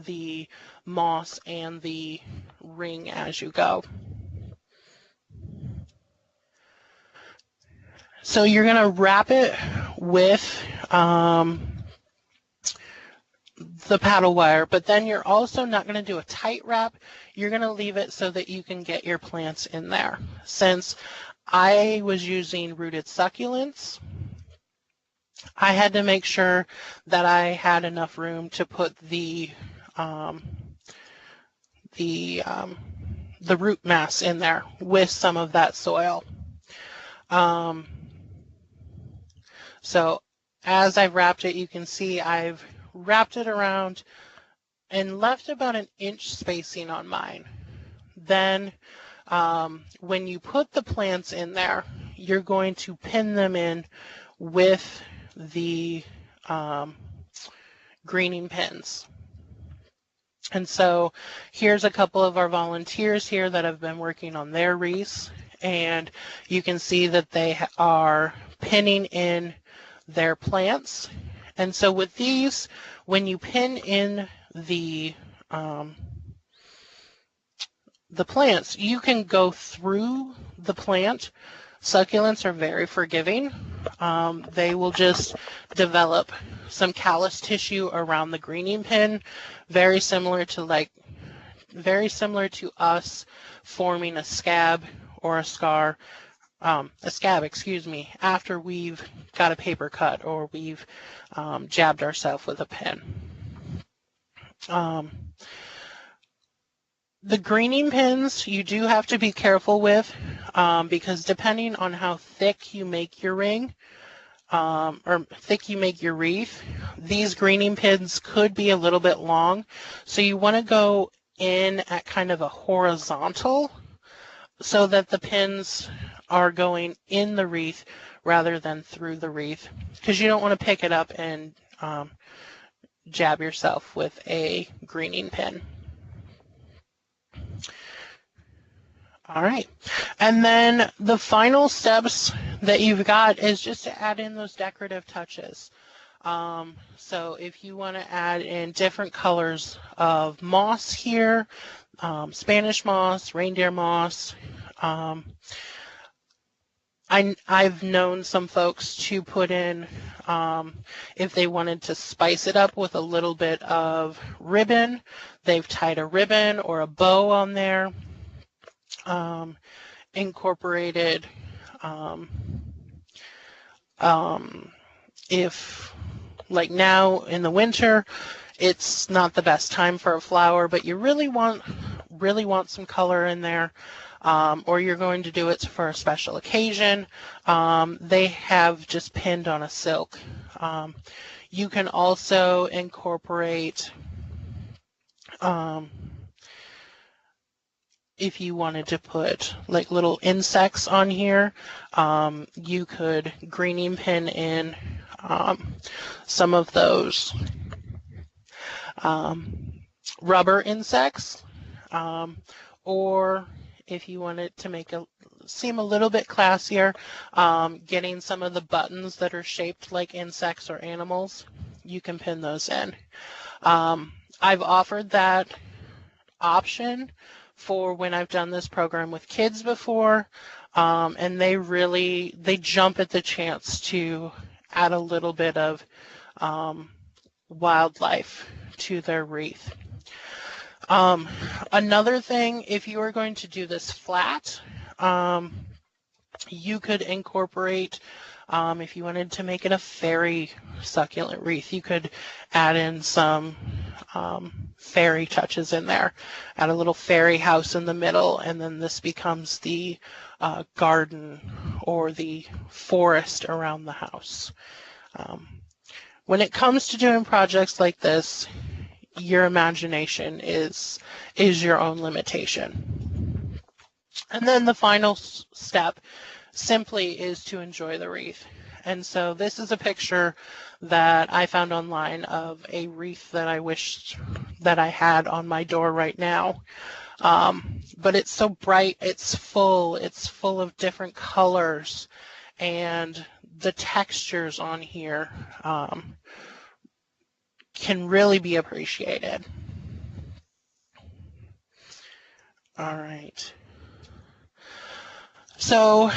the moss and the ring as you go. So you're going to wrap it with the paddle wire, but then you're also not going to do a tight wrap. You're going to leave it so that you can get your plants in there. Since I was using rooted succulents, I had to make sure that I had enough room to put the root mass in there with some of that soil. So as I've wrapped it, you can see I've wrapped it around and left about an inch spacing on mine. Then when you put the plants in there, you're going to pin them in with the greening pins. And so here's a couple of our volunteers here that have been working on their wreaths, and you can see that they are pinning in their plants. And so with these, when you pin in the plants, you can go through the plant. Succulents are very forgiving. They will just develop some callus tissue around the greening pin, very similar to us forming a scab or a scar, excuse me, after we've got a paper cut or we've jabbed ourselves with a pin. The greening pins you do have to be careful with because depending on how thick you make your ring or thick you make your wreath, these greening pins could be a little bit long. So you want to go in at kind of a horizontal so that the pins are going in the wreath rather than through the wreath, because you don't want to pick it up and jab yourself with a greening pin. All right, and then the final steps that you've got is just to add in those decorative touches. So if you want to add in different colors of moss here, Spanish moss, reindeer moss, I've known some folks to put in, if they wanted to spice it up with a little bit of ribbon, they've tied a ribbon or a bow on there, incorporated, if like now in the winter, it's not the best time for a flower, but you really want some color in there. Or you're going to do it for a special occasion, they have just pinned on a silk. You can also incorporate, if you wanted to put like little insects on here, you could greening pin in some of those rubber insects, or if you wanted to make it seem a little bit classier, getting some of the buttons that are shaped like insects or animals, you can pin those in. I've offered that option for when I've done this program with kids before, and they jump at the chance to add a little bit of wildlife to their wreath. Another thing, if you are going to do this flat, you could incorporate, if you wanted to make it a fairy succulent wreath, you could add in some fairy touches in there, add a little fairy house in the middle, and then this becomes the garden or the forest around the house. When it comes to doing projects like this, your imagination is your own limitation. And then the final step simply is to enjoy the wreath. And so this is a picture that I found online of a wreath that I wished that I had on my door right now. But it's so bright, it's full of different colors, and the textures on here can really be appreciated. All right. So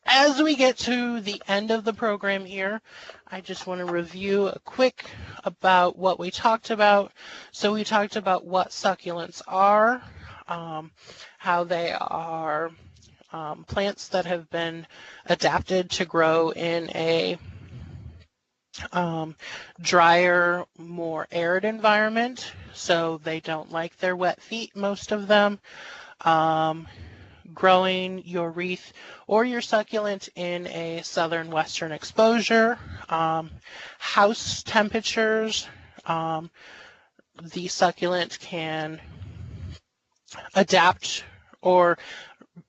as we get to the end of the program here, I just want to review a quick about what we talked about. So we talked about what succulents are, how they are plants that have been adapted to grow in a drier, more arid environment, so they don't like their wet feet, most of them. Growing your wreath or your succulent in a southern western exposure, house temperatures. The succulent can adapt or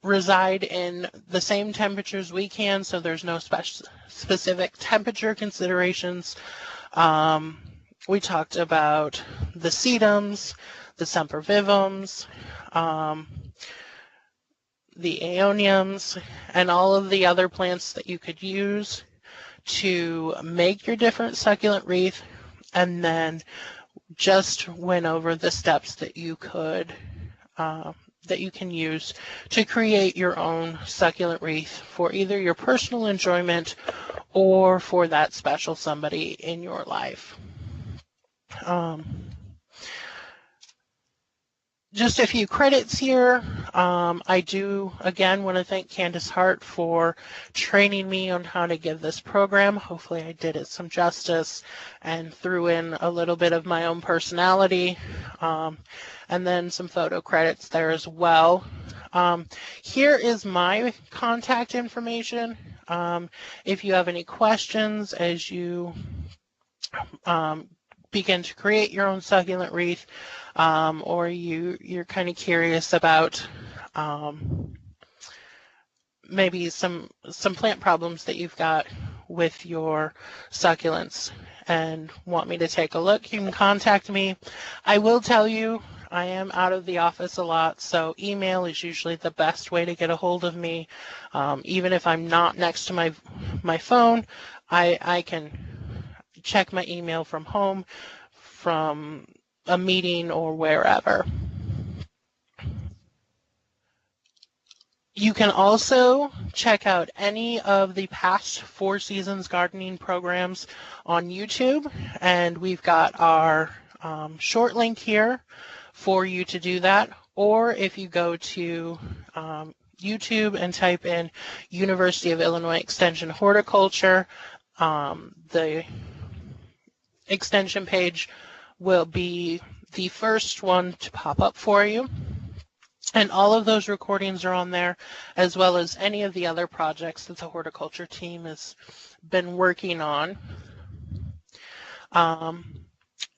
reside in the same temperatures we can, so there's no specific temperature considerations. We talked about the sedums, the sempervivums, the aeoniums, and all of the other plants that you could use to make your different succulent wreath, and then just went over the steps that you could that you can use to create your own succulent wreath for either your personal enjoyment or for that special somebody in your life. Just a few credits here. I do, again, want to thank Candace Hart for training me on how to give this program. Hopefully I did it some justice and threw in a little bit of my own personality, and then some photo credits there as well. Here is my contact information. If you have any questions as you begin to create your own succulent wreath, or you're kind of curious about maybe some plant problems that you've got with your succulents and want me to take a look, you can contact me. I will tell you, I am out of the office a lot, so email is usually the best way to get a hold of me. Even if I'm not next to my phone, I can check my email from home, from a meeting, or wherever. You can also check out any of the past Four Seasons gardening programs on YouTube, and we've got our short link here for you to do that. Or if you go to YouTube and type in University of Illinois Extension Horticulture, the extension page will be the first one to pop up for you. And all of those recordings are on there, as well as any of the other projects that the horticulture team has been working on.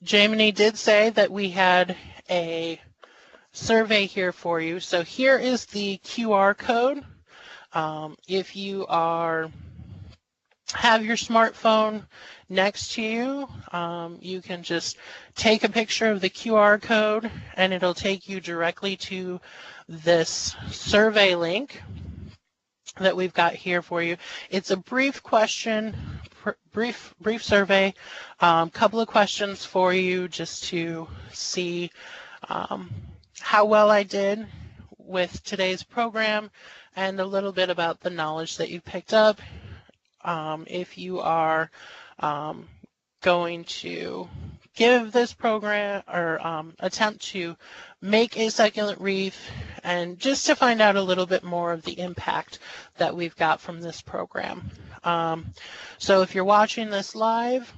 Jamie did say that we had a survey here for you. So here is the QR code. If you have your smartphone next to you, you can just take a picture of the QR code and it'll take you directly to this survey link that we've got here for you. It's a brief question, brief survey, couple of questions for you just to see how well I did with today's program and a little bit about the knowledge that you picked up. If you are going to give this program or attempt to make a succulent wreath, and just to find out a little bit more of the impact that we've got from this program. So if you're watching this live,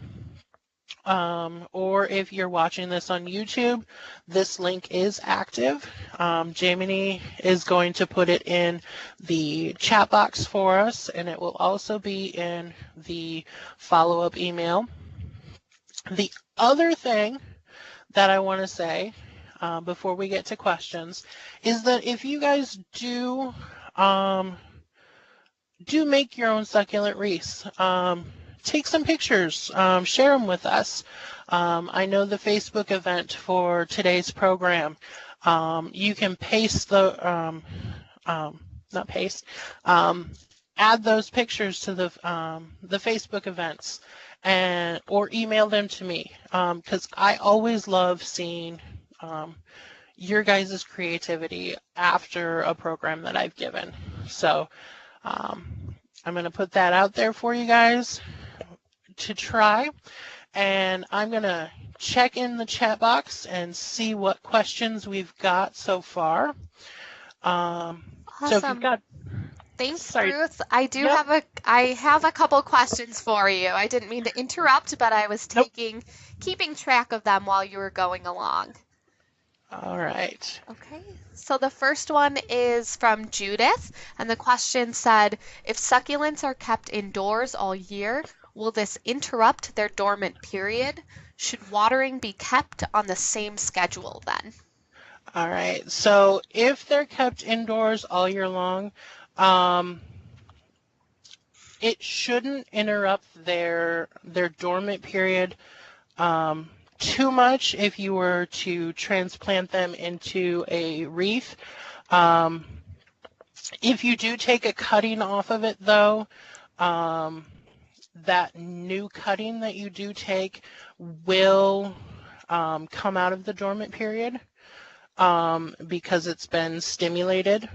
or if you're watching this on YouTube, this link is active. Jamie is going to put it in the chat box for us, and it will also be in the follow-up email. The other thing that I want to say before we get to questions is that if you guys do make your own succulent wreaths, take some pictures, share them with us. I know the Facebook event for today's program, You can paste the, not paste, add those pictures to the Facebook events or email them to me, because I always love seeing your guys' creativity after a program that I've given. So I'm going to put that out there for you guys to try, and I'm going to check in the chat box and see what questions we've got so far. Awesome. So if you've got... Thanks, Bruce. I have a couple questions for you. I didn't mean to interrupt, but I was keeping track of them while you were going along. All right. Okay. So the first one is from Judith, and the question said, if succulents are kept indoors all year, will this interrupt their dormant period? Should watering be kept on the same schedule then? All right. So if they're kept indoors all year long, it shouldn't interrupt their dormant period too much if you were to transplant them into a wreath. If you do take a cutting off of it, though, that new cutting that you do take will come out of the dormant period because it's been stimulated.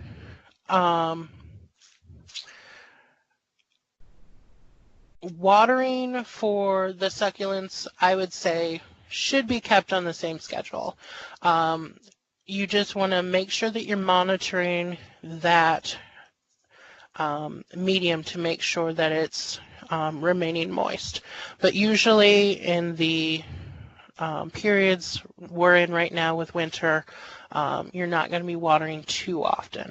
Watering for the succulents, I would say, should be kept on the same schedule. You just want to make sure that you're monitoring that medium to make sure that it's remaining moist. But usually in the periods we're in right now with winter, you're not going to be watering too often.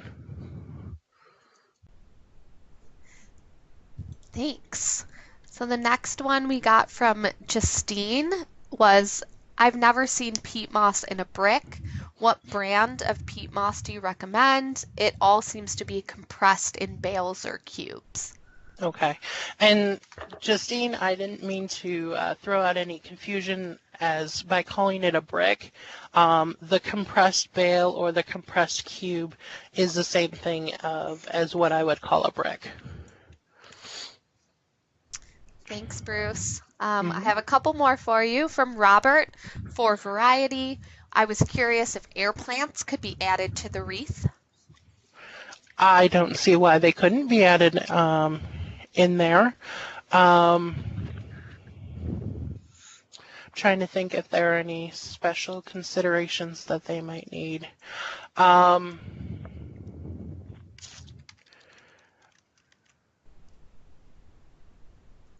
Thanks. So the next one we got from Justine was, I've never seen peat moss in a brick. What brand of peat moss do you recommend? It all seems to be compressed in bales or cubes. Okay. And Justine, I didn't mean to throw out any confusion as by calling it a brick. The compressed bale or the compressed cube is the same thing as what I would call a brick. Thanks, Bruce. I have a couple more for you from Robert. For variety, I was curious if air plants could be added to the wreath. I don't see why they couldn't be added in there. I'm trying to think if there are any special considerations that they might need.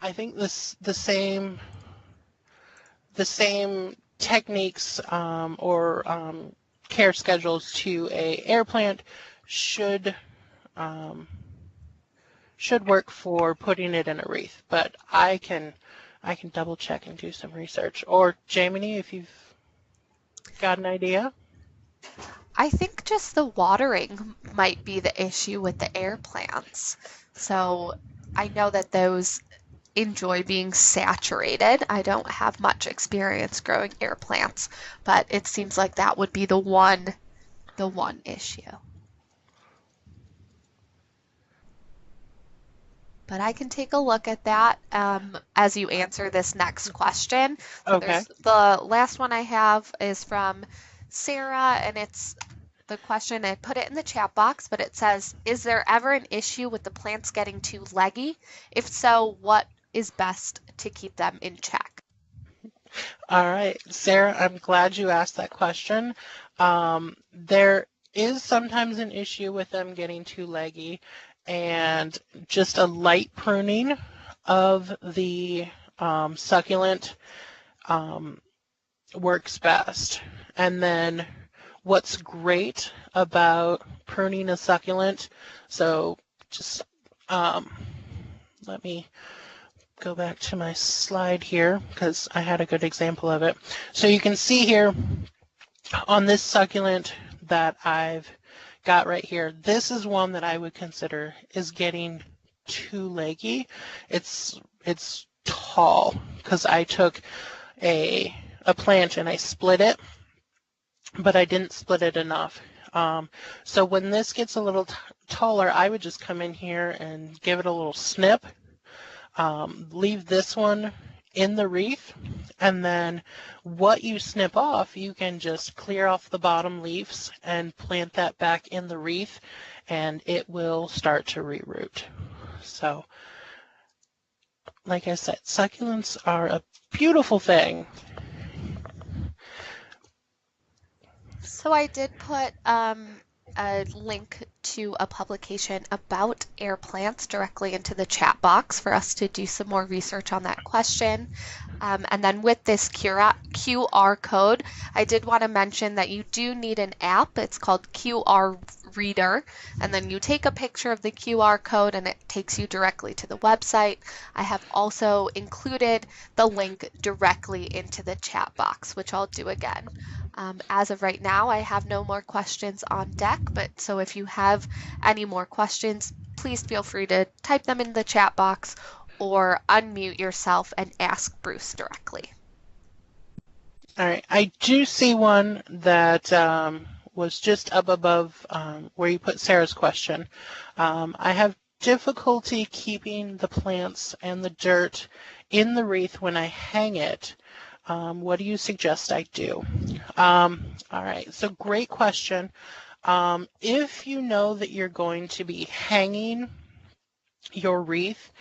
I think the same techniques or care schedules to a air plant should work for putting it in a wreath, but I can double check and do some research. Or Jamie, if you've got an idea. I think just the watering might be the issue with the air plants. So I know that those enjoy being saturated. I don't have much experience growing air plants, but it seems like that would be the one issue. But I can take a look at that as you answer this next question. So Okay. The last one I have is from Sarah, and it's the question, I put it in the chat box, but it says, is there ever an issue with the plants getting too leggy? If so, what is best to keep them in check? All right, Sarah, I'm glad you asked that question. There is sometimes an issue with them getting too leggy, and just a light pruning of the succulent works best. And then what's great about pruning a succulent, so just let me go back to my slide here because I had a good example of it. So you can see here on this succulent that I've got right here, this is one that I would consider is getting too leggy. It's tall because I took a plant and I split it but I didn't split it enough. So when this gets a little taller, I would just come in here and give it a little snip. Leave this one in the wreath, and then what you snip off, you can just clear off the bottom leaves and plant that back in the wreath, and it will start to reroot. So, like I said, succulents are a beautiful thing. So I did put a link to a publication about air plants directly into the chat box for us to do some more research on that question. And then with this QR code, I did want to mention that you do need an app. It's called QR Reader, and then you take a picture of the QR code and it takes you directly to the website. I have also included the link directly into the chat box, which I'll do again. As of right now, I have no more questions on deck, but so if you have any more questions, please feel free to type them in the chat box or unmute yourself and ask Bruce directly. All right, I do see one that was just up above where you put Sarah's question. I have difficulty keeping the plants and the dirt in the wreath when I hang it. What do you suggest I do? All right, so great question. If you know that you're going to be hanging your wreath,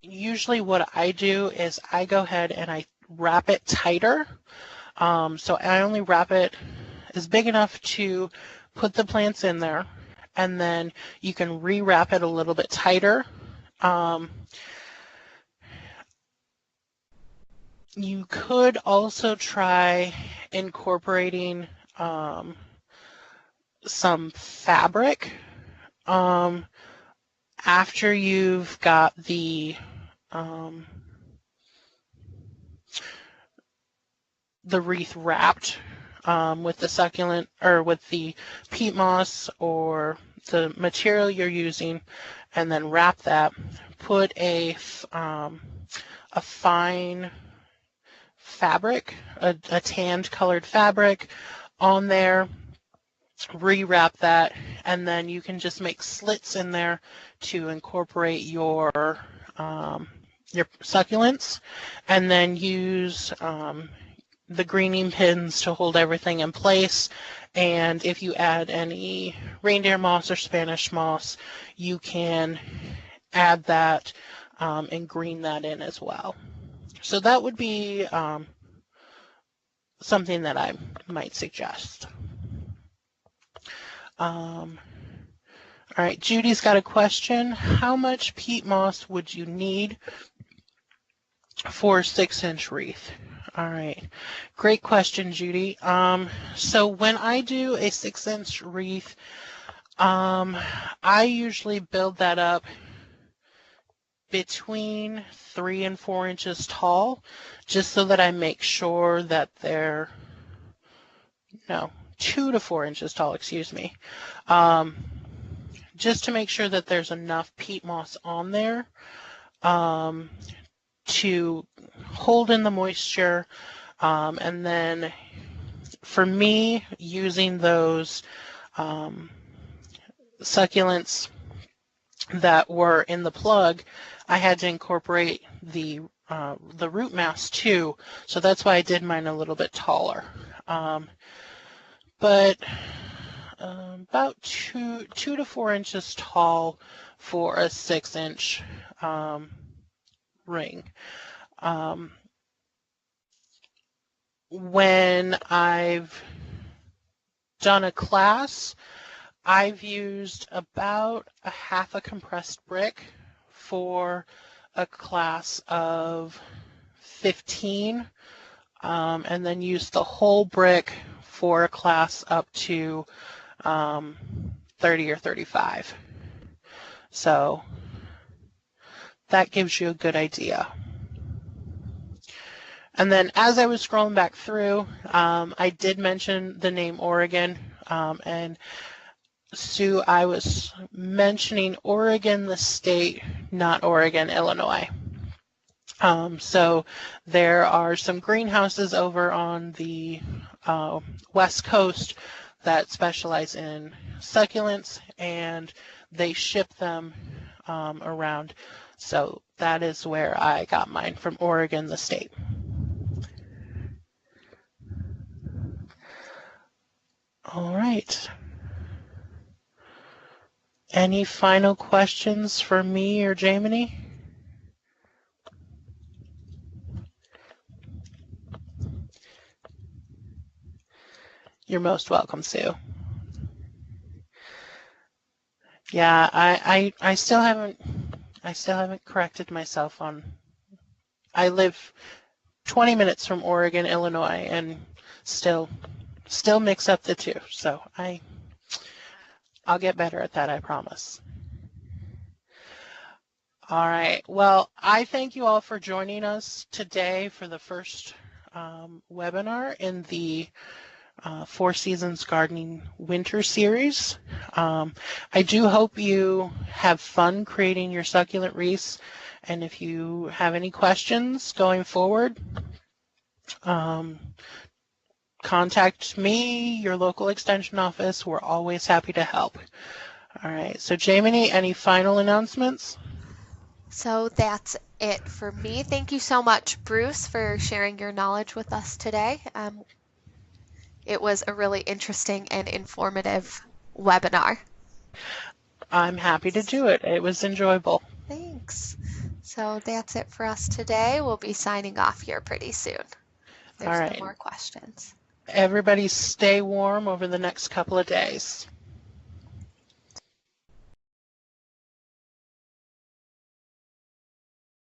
usually what I do is I go ahead and I wrap it tighter. So I only wrap it as big enough to put the plants in there, and then you can rewrap it a little bit tighter. You could also try incorporating some fabric after you've got the wreath wrapped with the succulent or with the peat moss or the material you're using, and then wrap that. Put a fine fabric, a tanned colored fabric on there, rewrap that, and then you can just make slits in there to incorporate your succulents, and then use the greening pins to hold everything in place. And if you add any reindeer moss or Spanish moss, you can add that and green that in as well. So that would be something that I might suggest. All right, Judy's got a question. How much peat moss would you need for a 6-inch wreath? All right, great question, Judy. So when I do a 6-inch wreath, I usually build that up between 3 and 4 inches tall, just so that I make sure that they're, no, 2 to 4 inches tall, excuse me. Just to make sure that there's enough peat moss on there to hold in the moisture. And then for me, using those succulents that were in the plug, I had to incorporate the root mass too, so that's why I did mine a little bit taller. But about 2 to 4 inches tall for a 6-inch ring. When I've done a class, I've used about a half a compressed brick for a class of 15, and then used the whole brick for a class up to 30 or 35. So that gives you a good idea. And then as I was scrolling back through, I did mention the name Oregon, and Sue, I was mentioning Oregon, the state, not Oregon, Illinois. So there are some greenhouses over on the West Coast that specialize in succulents, and they ship them around. So that is where I got mine, from Oregon, the state. All right. Any final questions for me or Jamie? You're most welcome, Sue. Yeah, I still haven't corrected myself on. I live 20 minutes from Oregon, Illinois, and still mix up the two. So I'll get better at that, I promise. All right. Well, I thank you all for joining us today for the first webinar in the Four Seasons Gardening Winter Series. I do hope you have fun creating your succulent wreaths, and if you have any questions going forward, contact me, your local extension office. We're always happy to help. All right. So, Jamie, any final announcements? So that's it for me. Thank you so much, Bruce, for sharing your knowledge with us today. It was a really interesting and informative webinar. I'm happy to do it. It was enjoyable. Thanks. So that's it for us today. We'll be signing off here pretty soon. There's All right. no more questions. Everybody stay warm over the next couple of days.